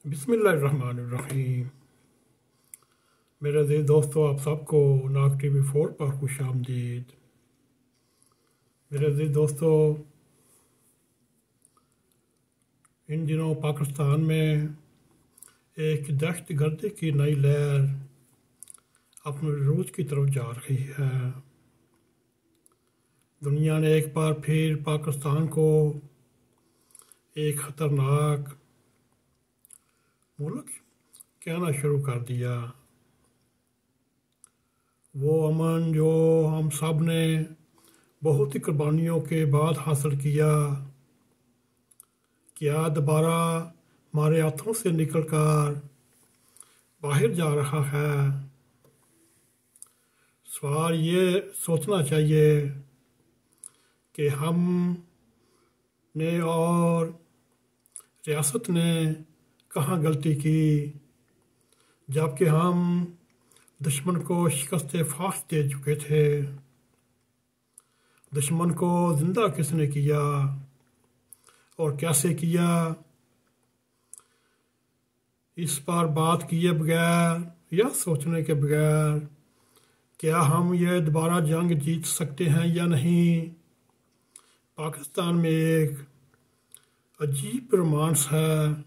बिस्मिल्लाहिर्रहमानिर्रहीम। मेरे अज़ीज़ दोस्तों, आप सबको नाग TV4 पर खुश आमदीद। मेरे अज़ीज़ दोस्तों, इन दिनों पाकिस्तान में एक दहशतगर्दी की नई लहर अपने रूज की तरफ जा रही है। दुनिया ने एक बार फिर पाकिस्तान को एक ख़तरनाक मुल्क कहना शुरू कर दिया। वो अमन जो हम सब ने बहुत ही कुर्बानियों के बाद हासिल किया, क्या दोबारा हमारे हाथों से निकलकर बाहर जा रहा है। सवाल ये सोचना चाहिए कि हम ने और रियासत ने कहाँ गलती की, जबकि हम दुश्मन को शिकस्त फाश दे चुके थे। दुश्मन को जिंदा किसने किया और कैसे किया, इस पर बात किए बगैर या सोचने के बगैर क्या हम ये दोबारा जंग जीत सकते हैं या नहीं। पाकिस्तान में एक अजीब रोमांस है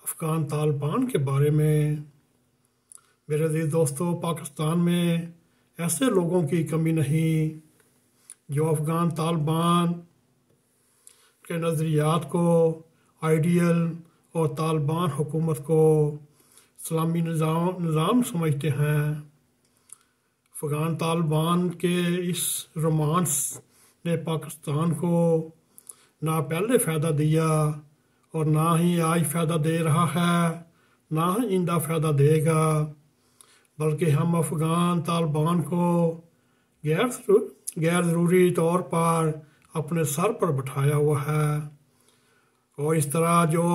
अफ़गान तालिबान के बारे में। मेरे अज़ीज़ दोस्तों, पाकिस्तान में ऐसे लोगों की कमी नहीं जो अफ़गान तालिबान के नज़रियात को आइडियल और तालिबान हुकूमत को इस्लामी निज़ाम समझते हैं। अफ़गान तालिबान के इस रोमांस ने पाकिस्तान को ना पहले फ़ायदा दिया और ना ही आज फ़ायदा दे रहा है, ना ही आइंदा फ़ायदा देगा, बल्कि हम अफ़गान तालिबान को गैर ज़रूरी तौर पर अपने सर पर बिठाया हुआ है। और इस तरह जो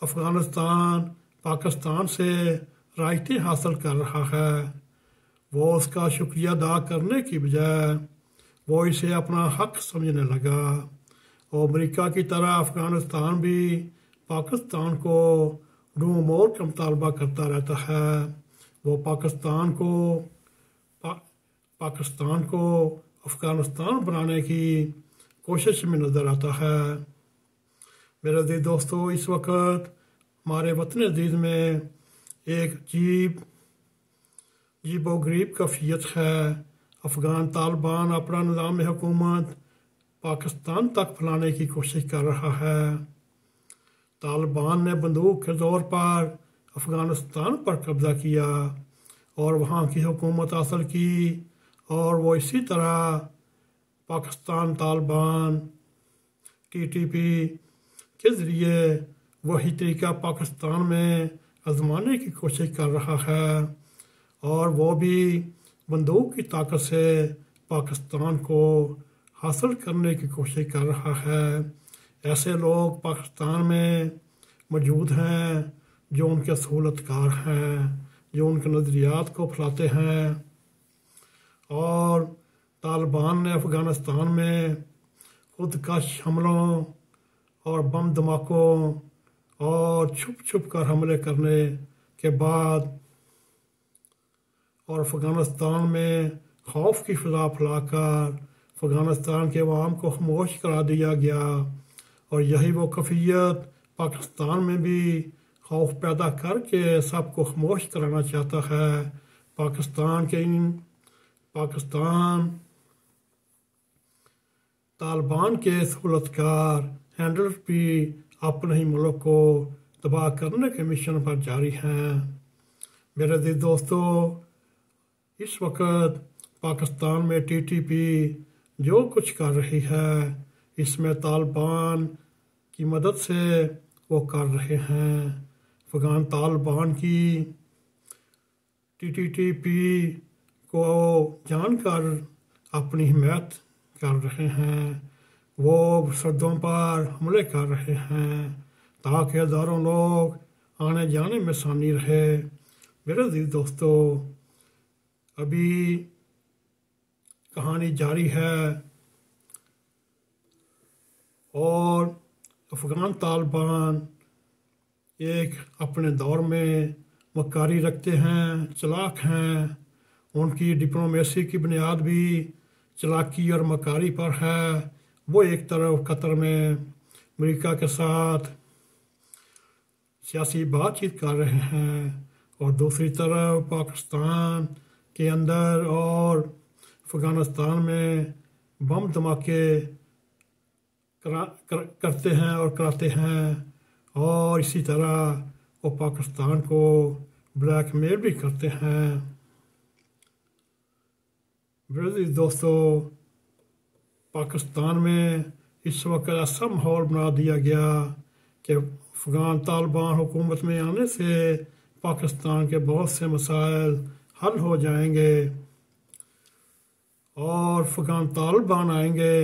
अफ़गानिस्तान पाकिस्तान से रायतें हासिल कर रहा है, वो उसका शुक्रिया अदा करने की बजाय वो इसे अपना हक समझने लगा। और अमेरिका की तरह अफ़गानिस्तान भी पाकिस्तान को डू मोर का मुतालबा करता रहता है। वो पाकिस्तान को अफ़गानिस्तान बनाने की कोशिश में नज़र आता है। मेरे अज़ीज़ दोस्तों, इस वक्त हमारे वतन अज़ीज़ में एक अजीब व गरीब कैफियत है। अफ़गान तालिबान अपना निज़ाम हुकूमत पाकिस्तान तक फैलाने की कोशिश कर रहा है। तालिबान ने बंदूक के ज़ोर पर अफ़गानिस्तान पर कब्ज़ा किया और वहाँ की हुकूमत हासिल की, और वो इसी तरह पाकिस्तान तालिबान TTP के ज़रिए वही तरीका पाकिस्तान में आजमाने की कोशिश कर रहा है, और वो भी बंदूक की ताकत से पाकिस्तान को हासिल करने की कोशिश कर रहा है। ऐसे लोग पाकिस्तान में मौजूद हैं जो उनके सहूलतकार हैं, जो उनके नज़रियात को फैलाते हैं। और तालिबान ने अफ़गानिस्तान में खुदकश हमलों और बम धमाकों और छुप छुप कर हमले करने के बाद और अफ़गानिस्तान में खौफ की फ़िज़ा फैलाकर अफ़गानिस्तान के अवाम को खामोश करा दिया गया। और यही वो कैफियत पाकिस्तान में भी खौफ पैदा करके सबको खामोश कराना चाहता है। पाकिस्तान तालिबान के सहूलतकार हैंडलर भी अपने ही मुल्क को तबाह करने के मिशन पर जारी हैं। मेरे अज़ीज़ दोस्तों, इस वक्त पाकिस्तान में TTP जो कुछ कर रही है, इसमें तालिबान की मदद से वो कर रहे हैं। अफ़गान तालिबान की TTP को जानकर अपनी हिमायत कर रहे हैं। वो सड़कों पर हमले कर रहे हैं ताकि हज़ारों लोग आने जाने में आसानी रहे। मेरे अज़ीज़ दोस्तों, अभी कहानी जारी है और अफ़गान तालिबान एक अपने दौर में मक्कारी रखते हैं, चालाक हैं। उनकी डिप्लोमेसी की बुनियाद भी चालाकी और मक्कारी पर है। वो एक तरफ कतर में अमेरिका के साथ सियासी बातचीत कर रहे हैं और दूसरी तरफ पाकिस्तान के अंदर और अफ़गानिस्तान में बम धमाके करते हैं और कराते हैं। और इसी तरह वो पाकिस्तान को ब्लैकमेल भी करते हैं। विरोधी दोस्तों, पाकिस्तान में इस वक्त ऐसा माहौल बना दिया गया कि अफ़गान तालिबान हुकूमत में आने से पाकिस्तान के बहुत से मसाइल हल हो जाएंगे और अफ़गान तालिबान आएंगे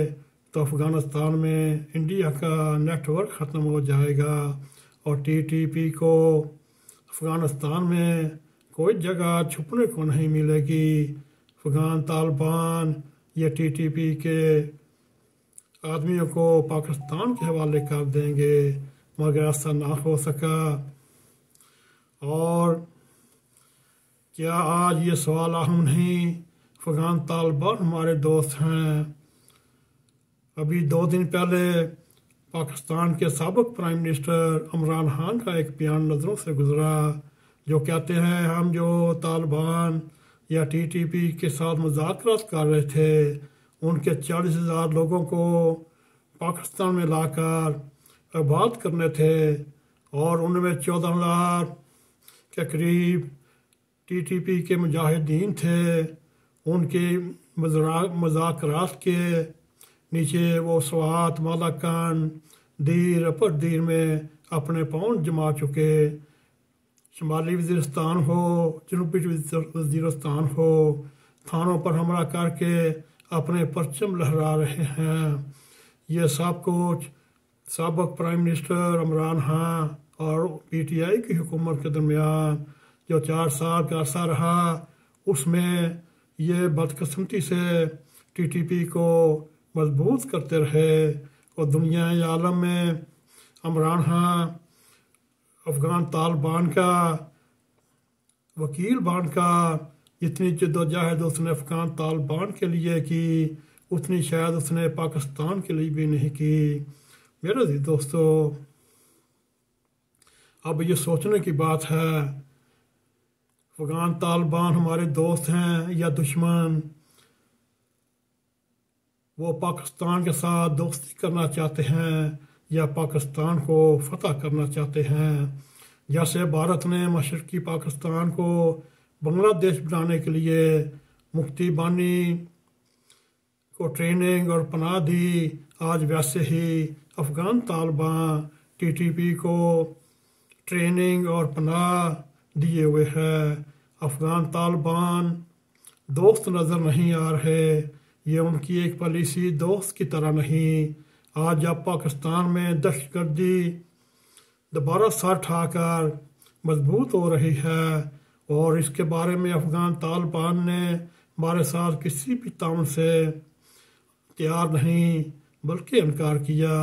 तो अफ़गानिस्तान में इंडिया का नेटवर्क ख़त्म हो जाएगा और TTP को अफ़गानिस्तान में कोई जगह छुपने को नहीं मिलेगी। अफ़गान तालिबान या TTP के आदमियों को पाकिस्तान के हवाले कर देंगे, मगर ऐसा ना हो सका। और क्या आज ये सवाल अहम नहीं? अफ़गान तालिबान हमारे दोस्त हैं। अभी 2 दिन पहले पाकिस्तान के साबिक़ प्राइम मिनिस्टर इमरान खान का एक बयान नज़रों से गुजरा जो कहते हैं हम जो तालिबान या TTP के साथ मुज़ाकरात कर रहे थे उनके 40,000 लोगों को पाकिस्तान में लाकर आबाद करने थे और उनमें 14,000 के करीब TTP के मुजाहिदीन थे। उनके मुज़ाकरात के नीचे वो स्वात, मालाकान, दीर, अपर दीर में अपने पाँव जमा चुके। शुमाली वज़ीरिस्तान हो, जनूबी वज़ीरिस्तान हो, थानों पर हमला करके अपने परचम लहरा रहे हैं। ये सब कुछ साबिक़ प्राइम मिनिस्टर इमरान खान और PTI की हुकूमत के दरमियान जो 4 साल का अरसा रहा उसमें ये बदकिस्मती से TTP को मजबूत करते रहे और दुनिया आलम में इमरान खान अफ़गान तालिबान का वकील बनकर जितनी जद्दोजहद उसने अफ़गान तालिबान के लिए की उतनी शायद उसने पाकिस्तान के लिए भी नहीं की। मेरे दोस्तों, अब ये सोचने की बात है अफ़गान तालिबान हमारे दोस्त हैं या दुश्मन। वो पाकिस्तान के साथ दोस्ती करना चाहते हैं या पाकिस्तान को फतह करना चाहते हैं। जैसे भारत ने मशरक़ी पाकिस्तान को बांग्लादेश बनाने के लिए मुफ्ती बानी को ट्रेनिंग और पनाह दी, आज वैसे ही अफ़गान तालिबान TTP को ट्रेनिंग और पनाह दिए हुए हैं। अफ़गान तालिबान दोस्त नज़र नहीं आ रहे। ये उनकी एक पॉलिसी दोस्त की तरह नहीं। आज जब पाकिस्तान में दहशतगर्दी दोबारा सर ठाकर मजबूत हो रही है और इसके बारे में अफ़गान तालिबान ने हमारे साथ किसी भी ताउन से तैयार नहीं बल्कि इनकार किया।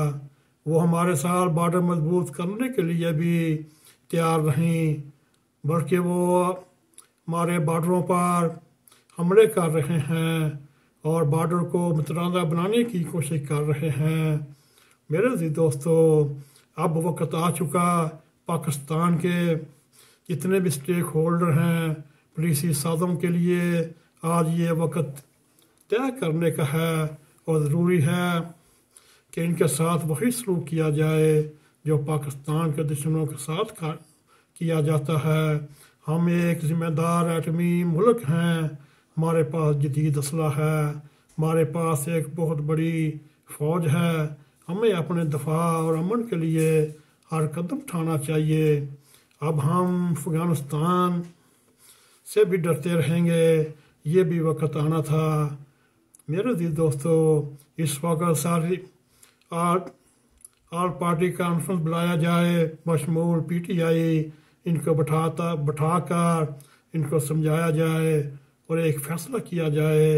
वो हमारे साथ बॉर्डर मजबूत करने के लिए भी तैयार नहीं बल्कि वो हमारे बॉर्डरों पर हमले कर रहे हैं और बॉर्डर को मुतनाज़ा बनाने की कोशिश कर रहे हैं। मेरे दोस्तों, अब वक्त आ चुका पाकिस्तान के जितने भी स्टेक होल्डर हैं पुलिसी साज़ों के लिए आज ये वक्त तय करने का है और ज़रूरी है कि इनके साथ वही सलूक किया जाए जो पाकिस्तान के दुश्मनों के साथ किया जाता है। हम एक ज़िम्मेदार एटमी मुल्क हैं, हमारे पास जदीद असला है, हमारे पास एक बहुत बड़ी फ़ौज है। हमें अपने दफा और अमन के लिए हर कदम उठाना चाहिए। अब हम अफ़गानिस्तान से भी डरते रहेंगे, ये भी वक्त आना था। मेरे दोस्तों, इस वक्त सारी ऑल पार्टी कॉन्फ्रेंस बुलाया जाए बशमूल PTI, इनको बैठाकर इनको समझाया जाए और एक फ़ैसला किया जाए।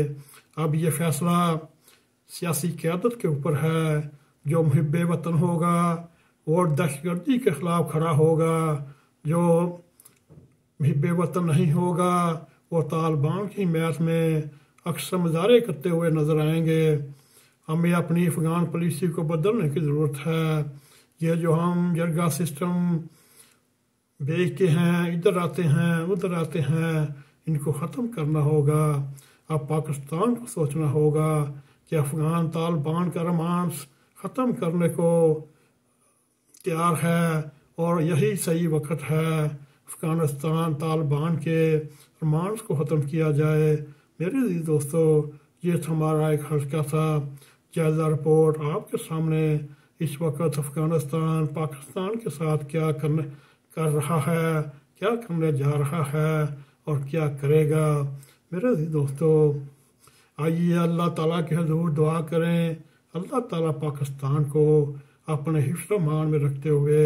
अब ये फ़ैसला सियासी क़यादत के ऊपर है। जो मुहिब्बे वतन होगा वो दहशतगर्दी के खिलाफ खड़ा होगा, जो भी बेवतन नहीं होगा वो तालिबान की हिमायत में अक्सर मुजाहरे करते हुए नजर आएंगे। हमें अपनी अफगान पॉलिसी को बदलने की ज़रूरत है। ये जो हम जरगा सिस्टम बेचते हैं, इधर आते हैं उधर आते हैं, इनको ख़त्म करना होगा। अब पाकिस्तान को सोचना होगा कि अफगान तालिबान का रोमांस ख़त्म करने को तैयार है और यही सही वक्त है अफगानिस्तान तालिबान के रोमांस को ख़त्म किया जाए। मेरे दोस्तों, ये था हमारा एक हल्का सा जायज़ा रिपोर्ट आपके सामने। इस वक्त अफगानिस्तान पाकिस्तान के साथ क्या कर रहा है, क्या करने जा रहा है और क्या करेगा। मेरे दोस्तों, आइए अल्लाह ताला के हुज़ूर दुआ करें, अल्लाह ताला पाकिस्तान को अपने हिफ्ज़ मान में रखते हुए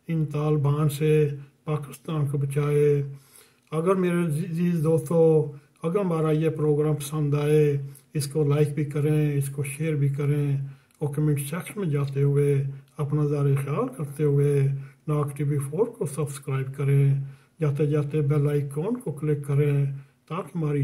इन तालिबान से पाकिस्तान को बचाए। अगर मेरे अजीज़ दोस्तों, अगर हमारा ये प्रोग्राम पसंद आए, इसको लाइक भी करें, इसको शेयर भी करें और कमेंट सेक्शन में जाते हुए अपना ज़ारे ख्याल करते हुए नाक TV 4 को सब्सक्राइब करें। जाते जाते बेल आइकॉन को क्लिक करें ताकि हमारी